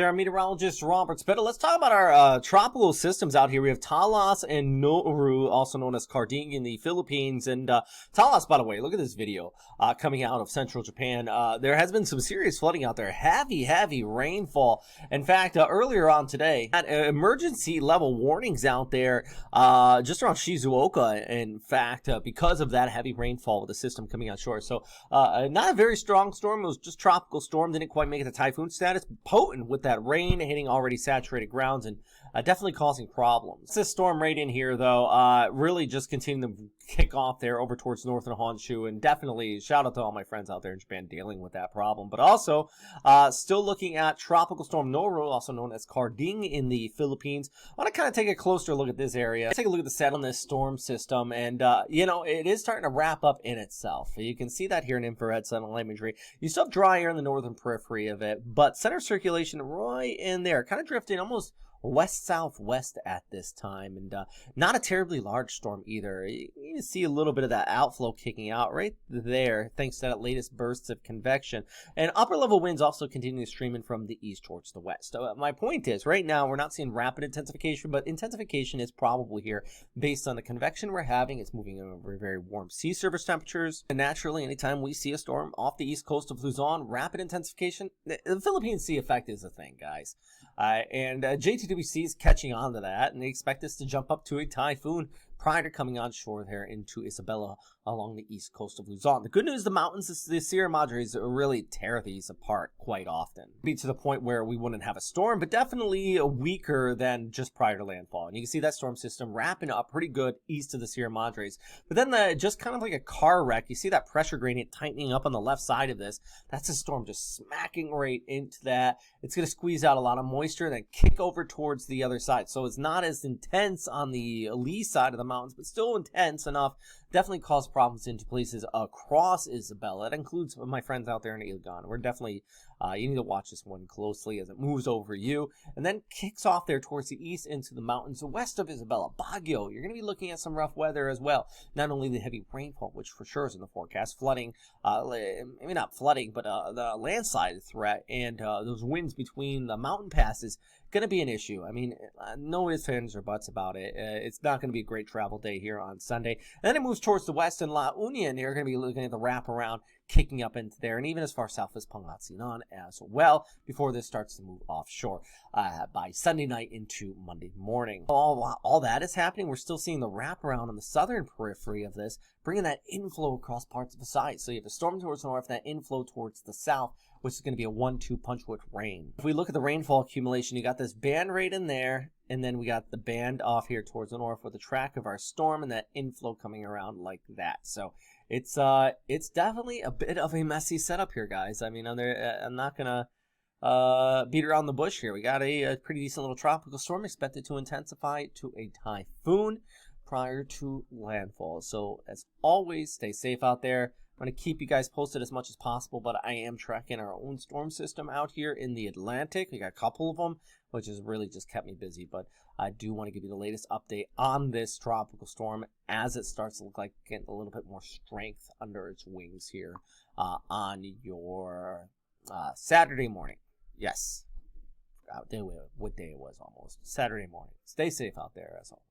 There are meteorologist Robert Spittle. Let's talk about our tropical systems out here. We have Talas and Noru, also known as Karding in the Philippines. And Talas, by the way, look at this video coming out of central Japan. There has been some serious flooding out there. Heavy rainfall. In fact, earlier on today, had emergency level warnings out there just around Shizuoka. In fact, because of that heavy rainfall with the system coming on shore. So not a very strong storm. It was just tropical storm. Didn't quite make it to typhoon status. Potent with that rain hitting already saturated grounds and definitely causing problems. This storm right in here, though, really just continuing to kick off there over towards northern Honshu, and definitely shout out to all my friends out there in Japan dealing with that problem. But also, still looking at Tropical Storm Noru, also known as Karding in the Philippines. I want to kind of take a closer look at this area. Take a look at the set on this storm system, and you know, it is starting to wrap up in itself. You can see that here in infrared satellite imagery. You still have dry air in the northern periphery of it, but center circulation right in there, kind of drifting almost west-southwest at this time, and not a terribly large storm either. You see a little bit of that outflow kicking out right there thanks to that latest bursts of convection, and upper level winds also continue to stream in from the east towards the west. So my point is, right now we're not seeing rapid intensification, but intensification is probable here based on the convection we're having. It's moving over very warm sea surface temperatures, and naturally anytime we see a storm off the east coast of Luzon, rapid intensification, the Philippine Sea effect is a thing, guys. And JTWC is catching on to that, and they expect this to jump up to a typhoon prior to coming on shore there into Isabela along the east coast of Luzon. The good news, the mountains, the Sierra Madres really tear these apart quite often. Be to the point where we wouldn't have a storm, but definitely weaker than just prior to landfall. And you can see that storm system wrapping up pretty good east of the Sierra Madres. But then just kind of like a car wreck, you see that pressure gradient tightening up on the left side of this. That's a storm just smacking right into that. It's going to squeeze out a lot of moisture and then kick over towards the other side. So it's not as intense on the lee side of the mountains, but still intense enough. Definitely cause problems into places across Isabela. It includes my friends out there in Ilgan. We're definitely, you need to watch this one closely as it moves over you, and then kicks off there towards the east into the mountains west of Isabela. Baguio, you're going to be looking at some rough weather as well. Not only the heavy rainfall, which for sure is in the forecast, flooding, maybe not flooding, but the landslide threat, and those winds between the mountain passes going to be an issue. I mean, no ifs, ands, or buts about it. It's not going to be a great travel day here on Sunday. And then it moves towards the west in La Union. You're going to be looking at the wraparound kicking up into there, and even as far south as Pangasinan as well, before this starts to move offshore by Sunday night into Monday morning. All that is happening, we're still seeing the wraparound on the southern periphery of this, bringing that inflow across parts of the site. So you have a storm towards the north, that inflow towards the south, which is going to be a 1-2 punch with rain. If we look at the rainfall accumulation, you got this band right in there, and then we got the band off here towards the north with the track of our storm and that inflow coming around like that. So it's definitely a bit of a messy setup here, guys. I mean, I'm not gonna beat around the bush here. We got a pretty decent little tropical storm expected to intensify to a typhoon prior to landfall. So as always, stay safe out there. I'm going to keep you guys posted as much as possible, but I am tracking our own storm system out here in the Atlantic. We got a couple of them, which has really just kept me busy, but I do want to give you the latest update on this tropical storm as it starts to look like getting a little bit more strength under its wings here on your Saturday morning. Yes, what day it was almost. Saturday morning. Stay safe out there as always.